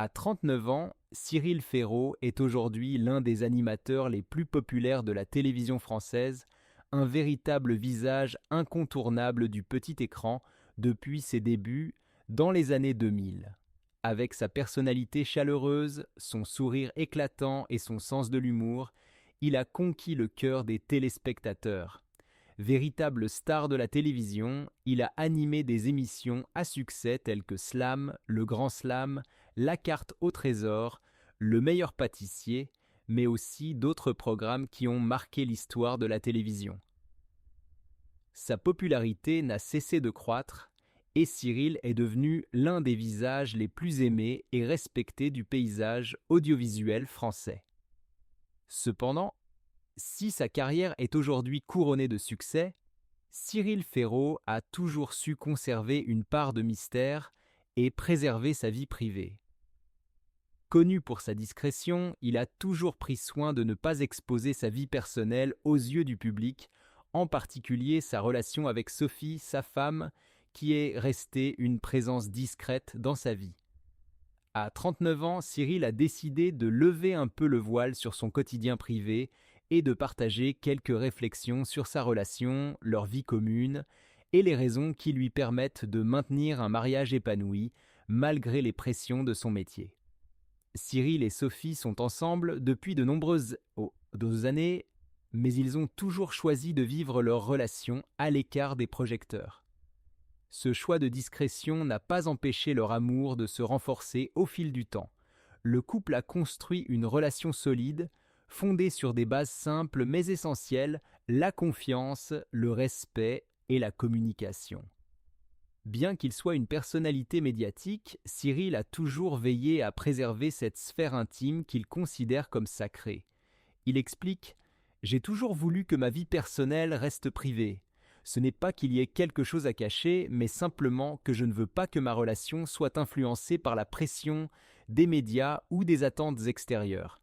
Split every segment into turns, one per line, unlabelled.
À 39 ans, Cyril Ferraud est aujourd'hui l'un des animateurs les plus populaires de la télévision française, un véritable visage incontournable du petit écran depuis ses débuts dans les années 2000. Avec sa personnalité chaleureuse, son sourire éclatant et son sens de l'humour, il a conquis le cœur des téléspectateurs. Véritable star de la télévision, il a animé des émissions à succès telles que Slam, Le Grand Slam, La Carte au Trésor, Le Meilleur Pâtissier, mais aussi d'autres programmes qui ont marqué l'histoire de la télévision. Sa popularité n'a cessé de croître et Cyril est devenu l'un des visages les plus aimés et respectés du paysage audiovisuel français. Cependant, si sa carrière est aujourd'hui couronnée de succès, Cyril Ferraud a toujours su conserver une part de mystère et préserver sa vie privée. Connu pour sa discrétion, il a toujours pris soin de ne pas exposer sa vie personnelle aux yeux du public, en particulier sa relation avec Sophie, sa femme, qui est restée une présence discrète dans sa vie. À 39 ans, Cyril a décidé de lever un peu le voile sur son quotidien privé et de partager quelques réflexions sur sa relation, leur vie commune et les raisons qui lui permettent de maintenir un mariage épanoui malgré les pressions de son métier. Cyril et Sophie sont ensemble depuis de nombreuses années, mais ils ont toujours choisi de vivre leur relation à l'écart des projecteurs. Ce choix de discrétion n'a pas empêché leur amour de se renforcer au fil du temps. Le couple a construit une relation solide, fondée sur des bases simples mais essentielles, la confiance, le respect et la communication. Bien qu'il soit une personnalité médiatique, Cyril a toujours veillé à préserver cette sphère intime qu'il considère comme sacrée. Il explique « J'ai toujours voulu que ma vie personnelle reste privée. Ce n'est pas qu'il y ait quelque chose à cacher, mais simplement que je ne veux pas que ma relation soit influencée par la pression des médias ou des attentes extérieures.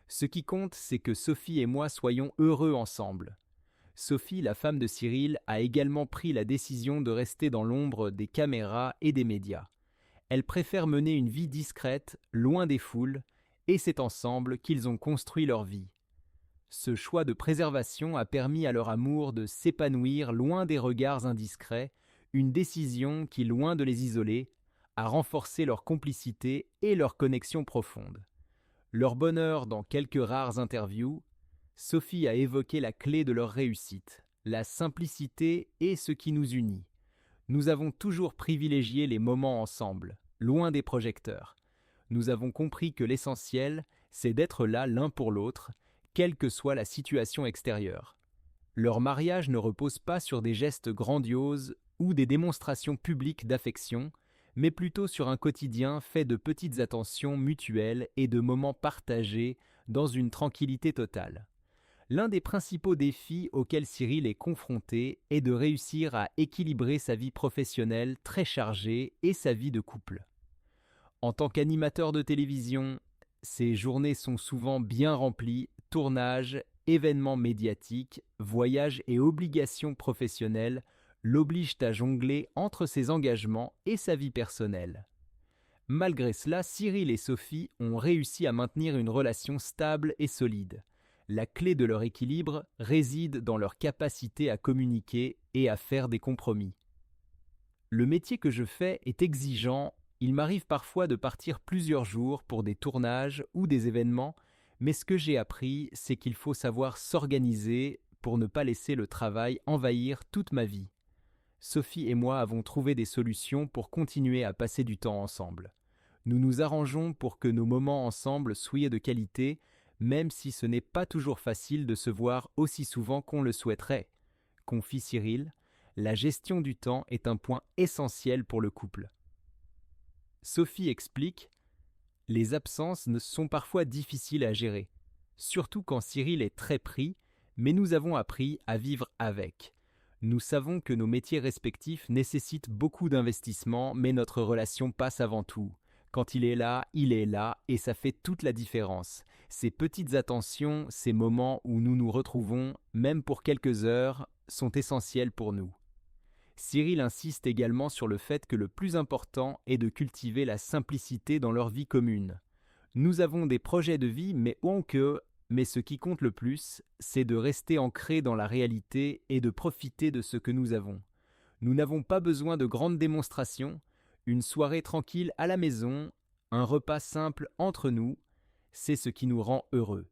Ce qui compte, c'est que Sophie et moi soyons heureux ensemble. » Sophie, la femme de Cyril, a également pris la décision de rester dans l'ombre des caméras et des médias. Elle préfère mener une vie discrète, loin des foules, et c'est ensemble qu'ils ont construit leur vie. Ce choix de préservation a permis à leur amour de s'épanouir loin des regards indiscrets, une décision qui, loin de les isoler, a renforcé leur complicité et leur connexion profonde. Leur bonheur dans quelques rares interviews, Sophie a évoqué la clé de leur réussite, la simplicité et ce qui nous unit. Nous avons toujours privilégié les moments ensemble, loin des projecteurs. Nous avons compris que l'essentiel, c'est d'être là l'un pour l'autre, quelle que soit la situation extérieure. Leur mariage ne repose pas sur des gestes grandioses ou des démonstrations publiques d'affection, mais plutôt sur un quotidien fait de petites attentions mutuelles et de moments partagés dans une tranquillité totale. L'un des principaux défis auxquels Cyril est confronté est de réussir à équilibrer sa vie professionnelle très chargée et sa vie de couple. En tant qu'animateur de télévision, ses journées sont souvent bien remplies, tournages, événements médiatiques, voyages et obligations professionnelles l'obligent à jongler entre ses engagements et sa vie personnelle. Malgré cela, Cyril et Sophie ont réussi à maintenir une relation stable et solide. La clé de leur équilibre réside dans leur capacité à communiquer et à faire des compromis. Le métier que je fais est exigeant, il m'arrive parfois de partir plusieurs jours pour des tournages ou des événements, mais ce que j'ai appris, c'est qu'il faut savoir s'organiser pour ne pas laisser le travail envahir toute ma vie. Sophie et moi avons trouvé des solutions pour continuer à passer du temps ensemble. Nous nous arrangeons pour que nos moments ensemble soient de qualité, même si ce n'est pas toujours facile de se voir aussi souvent qu'on le souhaiterait. Confie Cyril, la gestion du temps est un point essentiel pour le couple. Sophie explique, les absences sont parfois difficiles à gérer, surtout quand Cyril est très pris, mais nous avons appris à vivre avec. Nous savons que nos métiers respectifs nécessitent beaucoup d'investissement, mais notre relation passe avant tout. Quand il est là et ça fait toute la différence. Ces petites attentions, ces moments où nous nous retrouvons, même pour quelques heures, sont essentiels pour nous. Cyril insiste également sur le fait que le plus important est de cultiver la simplicité dans leur vie commune. Nous avons des projets de vie, mais ce qui compte le plus, c'est de rester ancré dans la réalité et de profiter de ce que nous avons. Nous n'avons pas besoin de grandes démonstrations, une soirée tranquille à la maison, un repas simple entre nous, c'est ce qui nous rend heureux.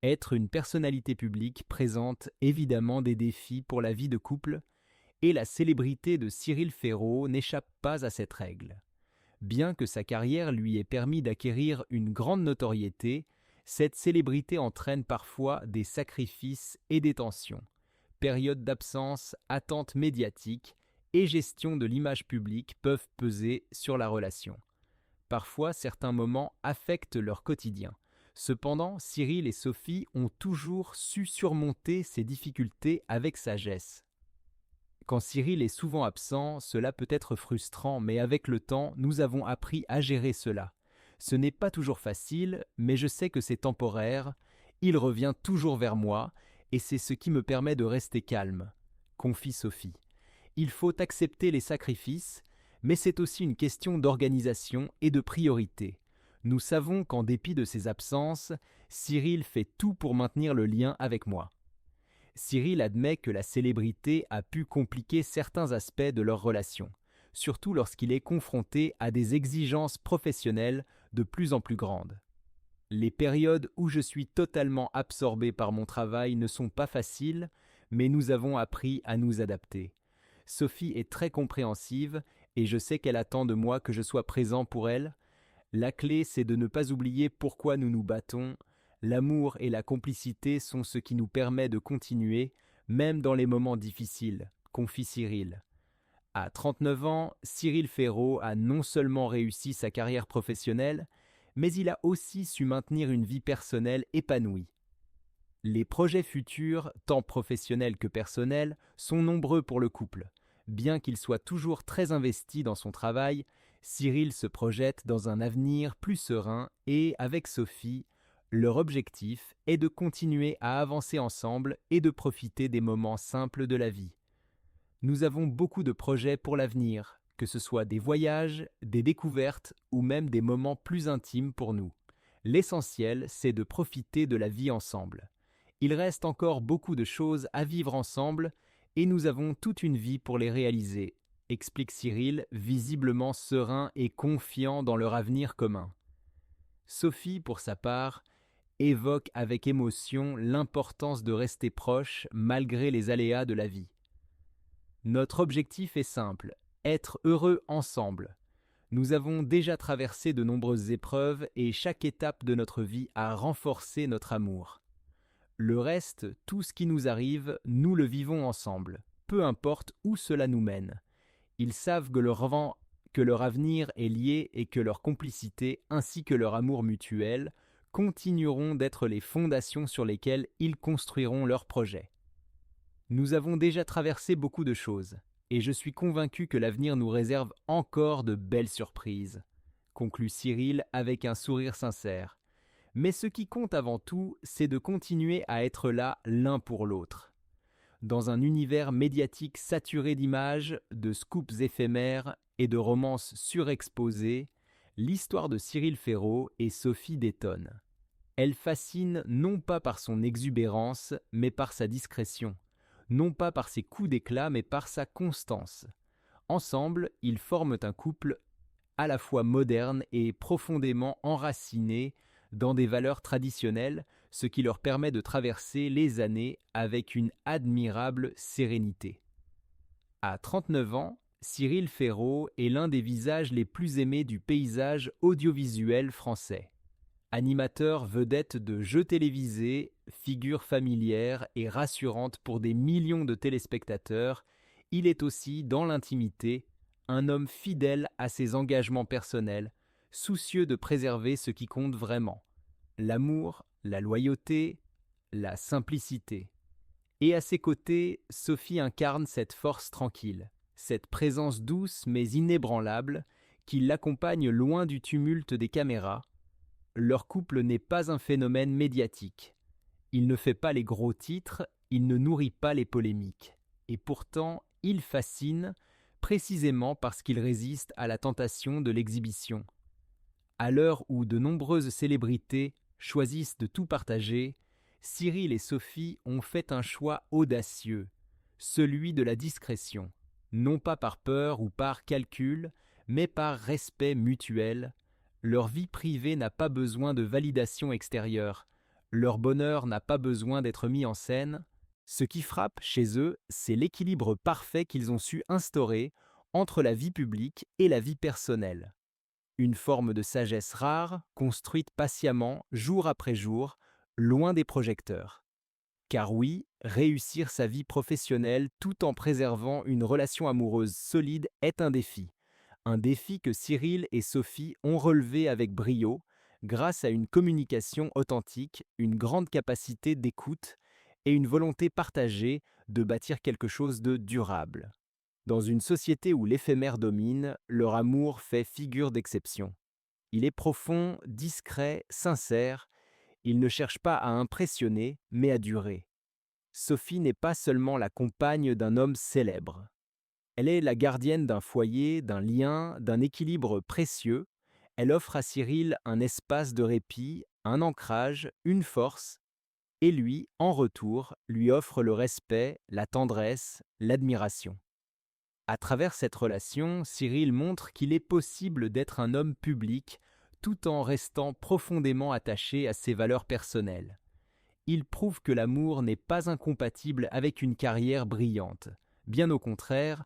Être une personnalité publique présente évidemment des défis pour la vie de couple, et la célébrité de Cyril Ferraud n'échappe pas à cette règle. Bien que sa carrière lui ait permis d'acquérir une grande notoriété, cette célébrité entraîne parfois des sacrifices et des tensions. Périodes d'absence, attentes médiatiques et gestion de l'image publique peuvent peser sur la relation. Parfois, certains moments affectent leur quotidien. Cependant, Cyril et Sophie ont toujours su surmonter ces difficultés avec sagesse. Quand Cyril est souvent absent, cela peut être frustrant, mais avec le temps, nous avons appris à gérer cela. Ce n'est pas toujours facile, mais je sais que c'est temporaire, il revient toujours vers moi, et c'est ce qui me permet de rester calme, confie Sophie. Il faut accepter les sacrifices, mais c'est aussi une question d'organisation et de priorité. Nous savons qu'en dépit de ses absences, Cyril fait tout pour maintenir le lien avec moi. Cyril admet que la célébrité a pu compliquer certains aspects de leur relation, surtout lorsqu'il est confronté à des exigences professionnelles de plus en plus grandes. Les périodes où je suis totalement absorbé par mon travail ne sont pas faciles, mais nous avons appris à nous adapter. Sophie est très compréhensive et je sais qu'elle attend de moi que je sois présent pour elle. La clé, c'est de ne pas oublier pourquoi nous nous battons. L'amour et la complicité sont ce qui nous permet de continuer, même dans les moments difficiles, confie Cyril. À 39 ans, Cyril Ferraud a non seulement réussi sa carrière professionnelle, mais il a aussi su maintenir une vie personnelle épanouie. Les projets futurs, tant professionnels que personnels, sont nombreux pour le couple. Bien qu'il soit toujours très investi dans son travail, Cyril se projette dans un avenir plus serein et, avec Sophie, leur objectif est de continuer à avancer ensemble et de profiter des moments simples de la vie. Nous avons beaucoup de projets pour l'avenir, que ce soit des voyages, des découvertes ou même des moments plus intimes pour nous. L'essentiel, c'est de profiter de la vie ensemble. Il reste encore beaucoup de choses à vivre ensemble et nous avons toute une vie pour les réaliser, explique Cyril, visiblement serein et confiant dans leur avenir commun. Sophie, pour sa part, évoque avec émotion l'importance de rester proche malgré les aléas de la vie. Notre objectif est simple, être heureux ensemble. Nous avons déjà traversé de nombreuses épreuves et chaque étape de notre vie a renforcé notre amour. Le reste, tout ce qui nous arrive, nous le vivons ensemble, peu importe où cela nous mène. Ils savent que leur avenir est lié et que leur complicité ainsi que leur amour mutuel continueront d'être les fondations sur lesquelles ils construiront leurs projets. Nous avons déjà traversé beaucoup de choses, et je suis convaincu que l'avenir nous réserve encore de belles surprises, conclut Cyril avec un sourire sincère. Mais ce qui compte avant tout, c'est de continuer à être là l'un pour l'autre. Dans un univers médiatique saturé d'images, de scoops éphémères et de romances surexposées, l'histoire de Cyril Ferraud et Sophie détonne. Elle fascine non pas par son exubérance, mais par sa discrétion, non pas par ses coups d'éclat, mais par sa constance. Ensemble, ils forment un couple à la fois moderne et profondément enraciné dans des valeurs traditionnelles, ce qui leur permet de traverser les années avec une admirable sérénité. À 39 ans, Cyril Ferraud est l'un des visages les plus aimés du paysage audiovisuel français. Animateur vedette de jeux télévisés, figure familière et rassurante pour des millions de téléspectateurs, il est aussi, dans l'intimité, un homme fidèle à ses engagements personnels, soucieux de préserver ce qui compte vraiment, l'amour, la loyauté, la simplicité. Et à ses côtés, Sophie incarne cette force tranquille, cette présence douce mais inébranlable qui l'accompagne loin du tumulte des caméras. Leur couple n'est pas un phénomène médiatique. Il ne fait pas les gros titres, il ne nourrit pas les polémiques. Et pourtant, il fascine précisément parce qu'il résiste à la tentation de l'exhibition. À l'heure où de nombreuses célébrités choisissent de tout partager, Cyril et Sophie ont fait un choix audacieux, celui de la discrétion, non pas par peur ou par calcul, mais par respect mutuel. Leur vie privée n'a pas besoin de validation extérieure, leur bonheur n'a pas besoin d'être mis en scène. Ce qui frappe chez eux, c'est l'équilibre parfait qu'ils ont su instaurer entre la vie publique et la vie personnelle. Une forme de sagesse rare, construite patiemment, jour après jour, loin des projecteurs. Car oui, réussir sa vie professionnelle tout en préservant une relation amoureuse solide est un défi. Un défi que Cyril et Sophie ont relevé avec brio, grâce à une communication authentique, une grande capacité d'écoute et une volonté partagée de bâtir quelque chose de durable. Dans une société où l'éphémère domine, leur amour fait figure d'exception. Il est profond, discret, sincère. Il ne cherche pas à impressionner, mais à durer. Sophie n'est pas seulement la compagne d'un homme célèbre. Elle est la gardienne d'un foyer, d'un lien, d'un équilibre précieux. Elle offre à Cyril un espace de répit, un ancrage, une force, et lui, en retour, lui offre le respect, la tendresse, l'admiration. À travers cette relation, Cyril montre qu'il est possible d'être un homme public tout en restant profondément attaché à ses valeurs personnelles. Il prouve que l'amour n'est pas incompatible avec une carrière brillante. Bien au contraire,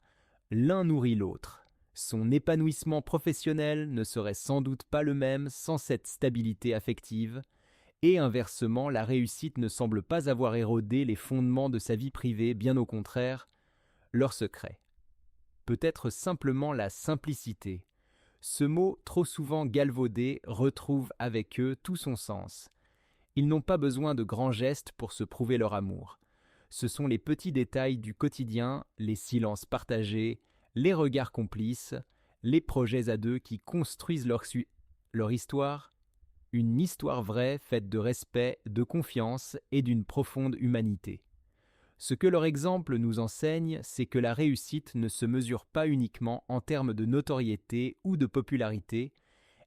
l'un nourrit l'autre. Son épanouissement professionnel ne serait sans doute pas le même sans cette stabilité affective, et inversement, la réussite ne semble pas avoir érodé les fondements de sa vie privée, bien au contraire, leur secret. Peut-être simplement la simplicité. Ce mot, trop souvent galvaudé, retrouve avec eux tout son sens. Ils n'ont pas besoin de grands gestes pour se prouver leur amour. Ce sont les petits détails du quotidien, les silences partagés, les regards complices, les projets à deux qui construisent leur histoire, une histoire vraie faite de respect, de confiance et d'une profonde humanité. Ce que leur exemple nous enseigne, c'est que la réussite ne se mesure pas uniquement en termes de notoriété ou de popularité,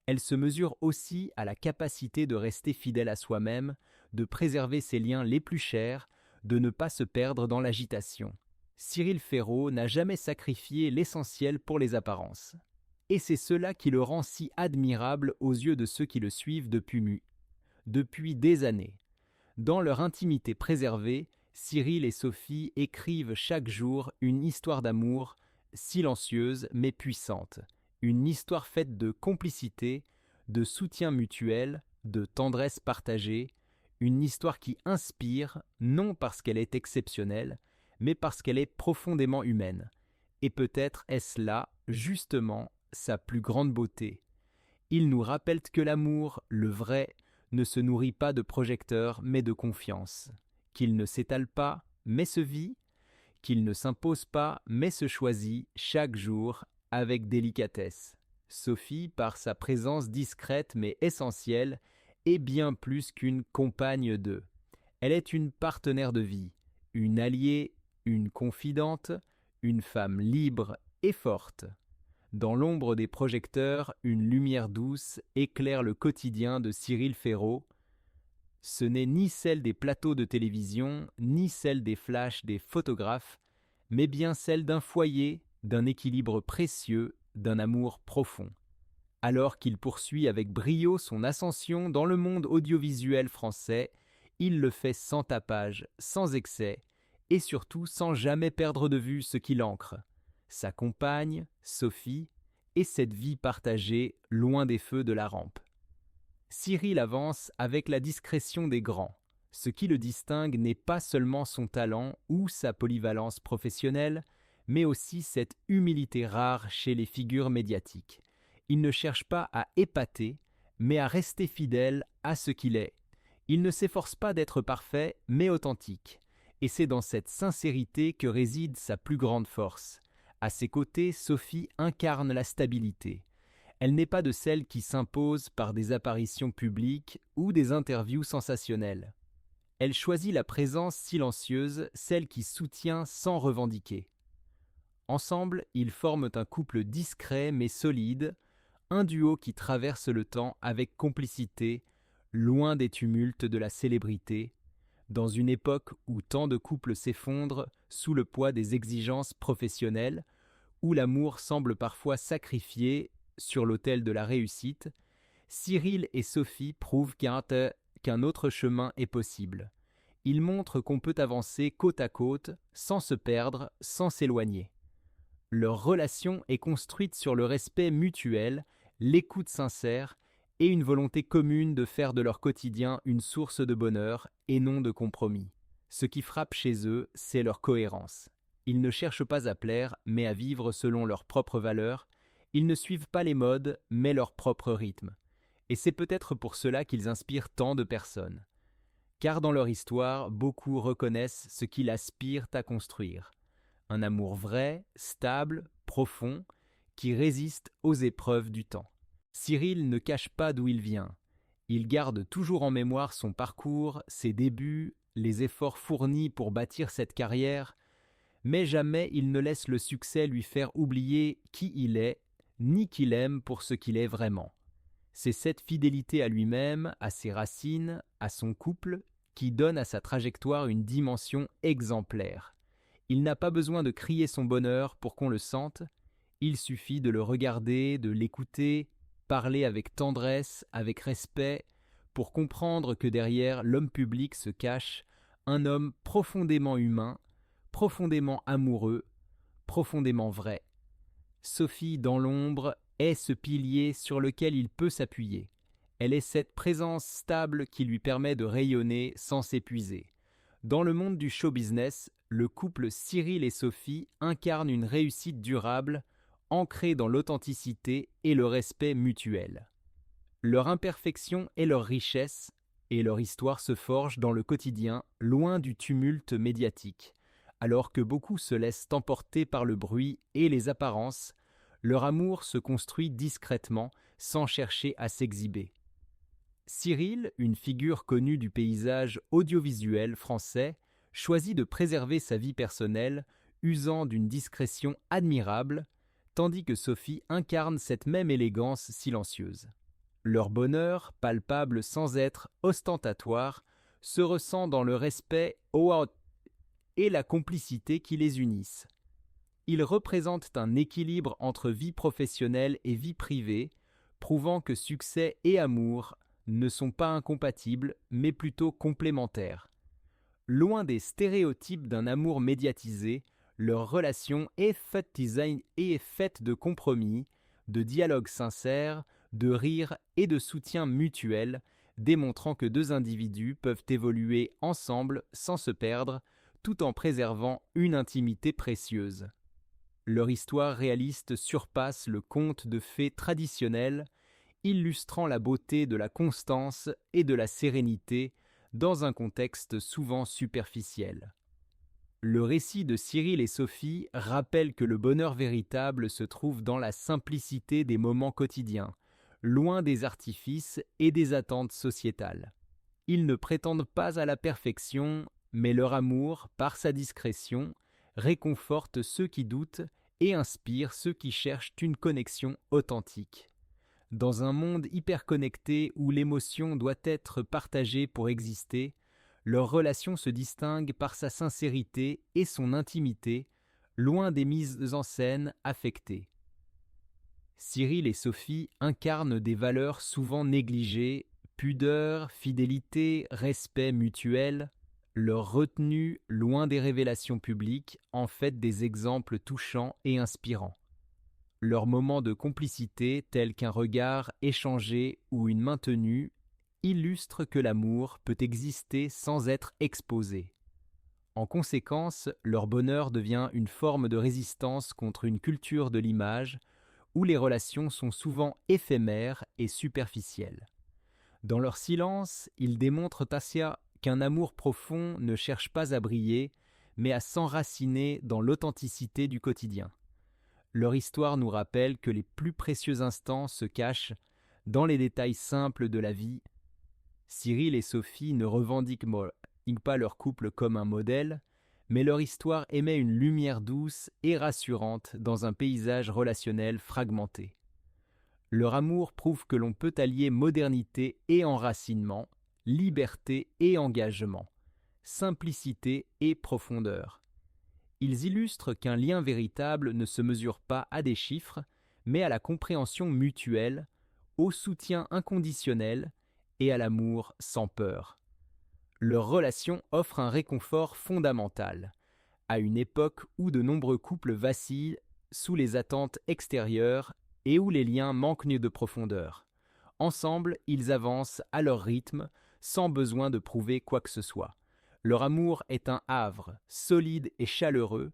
elle se mesure aussi à la capacité de rester fidèle à soi-même, de préserver ses liens les plus chers, de ne pas se perdre dans l'agitation. Cyril Ferraud n'a jamais sacrifié l'essentiel pour les apparences. Et c'est cela qui le rend si admirable aux yeux de ceux qui le suivent depuis des années. Dans leur intimité préservée, Cyril et Sophie écrivent chaque jour une histoire d'amour, silencieuse mais puissante. Une histoire faite de complicité, de soutien mutuel, de tendresse partagée, une histoire qui inspire, non parce qu'elle est exceptionnelle, mais parce qu'elle est profondément humaine. Et peut-être est-ce là, justement, sa plus grande beauté. Il nous rappelle que l'amour, le vrai, ne se nourrit pas de projecteurs, mais de confiance, qu'il ne s'étale pas, mais se vit, qu'il ne s'impose pas, mais se choisit chaque jour avec délicatesse. Sophie, par sa présence discrète mais essentielle, est bien plus qu'une compagne d'eux. Elle est une partenaire de vie, une alliée, une confidente, une femme libre et forte. Dans l'ombre des projecteurs, une lumière douce éclaire le quotidien de Cyril Ferraud. Ce n'est ni celle des plateaux de télévision, ni celle des flashs des photographes, mais bien celle d'un foyer, d'un équilibre précieux, d'un amour profond. Alors qu'il poursuit avec brio son ascension dans le monde audiovisuel français, il le fait sans tapage, sans excès, et surtout sans jamais perdre de vue ce qui l'ancre. Sa compagne, Sophie, et cette vie partagée loin des feux de la rampe. Cyril avance avec la discrétion des grands. Ce qui le distingue n'est pas seulement son talent ou sa polyvalence professionnelle, mais aussi cette humilité rare chez les figures médiatiques. Il ne cherche pas à épater, mais à rester fidèle à ce qu'il est. Il ne s'efforce pas d'être parfait, mais authentique. Et c'est dans cette sincérité que réside sa plus grande force. À ses côtés, Sophie incarne la stabilité. Elle n'est pas de celles qui s'imposent par des apparitions publiques ou des interviews sensationnelles. Elle choisit la présence silencieuse, celle qui soutient sans revendiquer. Ensemble, ils forment un couple discret mais solide, un duo qui traverse le temps avec complicité, loin des tumultes de la célébrité, dans une époque où tant de couples s'effondrent sous le poids des exigences professionnelles, où l'amour semble parfois sacrifié sur l'autel de la réussite, Cyril et Sophie prouvent qu'un autre chemin est possible. Ils montrent qu'on peut avancer côte à côte, sans se perdre, sans s'éloigner. Leur relation est construite sur le respect mutuel, l'écoute sincère et une volonté commune de faire de leur quotidien une source de bonheur et non de compromis. Ce qui frappe chez eux, c'est leur cohérence. Ils ne cherchent pas à plaire, mais à vivre selon leurs propres valeurs. Ils ne suivent pas les modes, mais leur propre rythme. Et c'est peut-être pour cela qu'ils inspirent tant de personnes. Car dans leur histoire, beaucoup reconnaissent ce qu'ils aspirent à construire. Un amour vrai, stable, profond, qui résiste aux épreuves du temps. Cyril ne cache pas d'où il vient. Il garde toujours en mémoire son parcours, ses débuts, les efforts fournis pour bâtir cette carrière, mais jamais il ne laisse le succès lui faire oublier qui il est, ni qu'il aime pour ce qu'il est vraiment. C'est cette fidélité à lui-même, à ses racines, à son couple, qui donne à sa trajectoire une dimension exemplaire. Il n'a pas besoin de crier son bonheur pour qu'on le sente, il suffit de le regarder, de l'écouter, parler avec tendresse, avec respect, pour comprendre que derrière l'homme public se cache un homme profondément humain, profondément amoureux, profondément vrai. Sophie, dans l'ombre, est ce pilier sur lequel il peut s'appuyer. Elle est cette présence stable qui lui permet de rayonner sans s'épuiser. Dans le monde du show business, le couple Cyril et Sophie incarne une réussite durable, ancrée dans l'authenticité et le respect mutuel. Leur imperfection est leur richesse, et leur histoire se forge dans le quotidien, loin du tumulte médiatique. Alors que beaucoup se laissent emporter par le bruit et les apparences, leur amour se construit discrètement, sans chercher à s'exhiber. Cyril, une figure connue du paysage audiovisuel français, choisit de préserver sa vie personnelle, usant d'une discrétion admirable, tandis que Sophie incarne cette même élégance silencieuse. Leur bonheur, palpable sans être ostentatoire, se ressent dans le respect et la complicité qui les unissent. Ils représentent un équilibre entre vie professionnelle et vie privée, prouvant que succès et amour ne sont pas incompatibles, mais plutôt complémentaires. Loin des stéréotypes d'un amour médiatisé, leur relation est faite de compromis, de dialogues sincères, de rires et de soutien mutuel, démontrant que deux individus peuvent évoluer ensemble sans se perdre, tout en préservant une intimité précieuse. Leur histoire réaliste surpasse le conte de fées traditionnel, illustrant la beauté de la constance et de la sérénité dans un contexte souvent superficiel. Le récit de Cyril et Sophie rappelle que le bonheur véritable se trouve dans la simplicité des moments quotidiens, loin des artifices et des attentes sociétales. Ils ne prétendent pas à la perfection, mais leur amour, par sa discrétion, réconforte ceux qui doutent et inspire ceux qui cherchent une connexion authentique. Dans un monde hyperconnecté où l'émotion doit être partagée pour exister, leur relation se distingue par sa sincérité et son intimité, loin des mises en scène affectées. Cyril et Sophie incarnent des valeurs souvent négligées, pudeur, fidélité, respect mutuel. Leur retenue, loin des révélations publiques, en fait des exemples touchants et inspirants. Leurs moments de complicité, tels qu'un regard échangé ou une main tenue, illustrent que l'amour peut exister sans être exposé. En conséquence, leur bonheur devient une forme de résistance contre une culture de l'image où les relations sont souvent éphémères et superficielles. Dans leur silence, ils démontrent qu'un amour profond ne cherche pas à briller, mais à s'enraciner dans l'authenticité du quotidien. Leur histoire nous rappelle que les plus précieux instants se cachent dans les détails simples de la vie. Cyril et Sophie ne revendiquent pas leur couple comme un modèle, mais leur histoire émet une lumière douce et rassurante dans un paysage relationnel fragmenté. Leur amour prouve que l'on peut allier modernité et enracinement, liberté et engagement, simplicité et profondeur. Ils illustrent qu'un lien véritable ne se mesure pas à des chiffres, mais à la compréhension mutuelle, au soutien inconditionnel et à l'amour sans peur. Leur relation offre un réconfort fondamental, à une époque où de nombreux couples vacillent sous les attentes extérieures et où les liens manquent de profondeur. Ensemble, ils avancent à leur rythme, sans besoin de prouver quoi que ce soit. Leur amour est un havre, solide et chaleureux,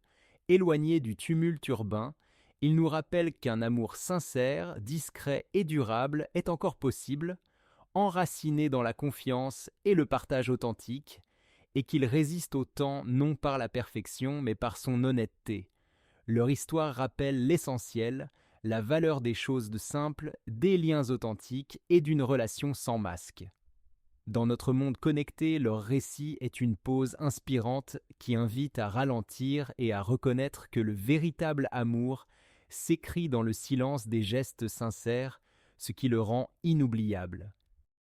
éloigné du tumulte urbain. Il nous rappelle qu'un amour sincère, discret et durable est encore possible, enraciné dans la confiance et le partage authentique, et qu'il résiste au temps non par la perfection mais par son honnêteté. Leur histoire rappelle l'essentiel, la valeur des choses simples, des liens authentiques et d'une relation sans masque. Dans notre monde connecté, leur récit est une pause inspirante qui invite à ralentir et à reconnaître que le véritable amour s'écrit dans le silence des gestes sincères, ce qui le rend inoubliable.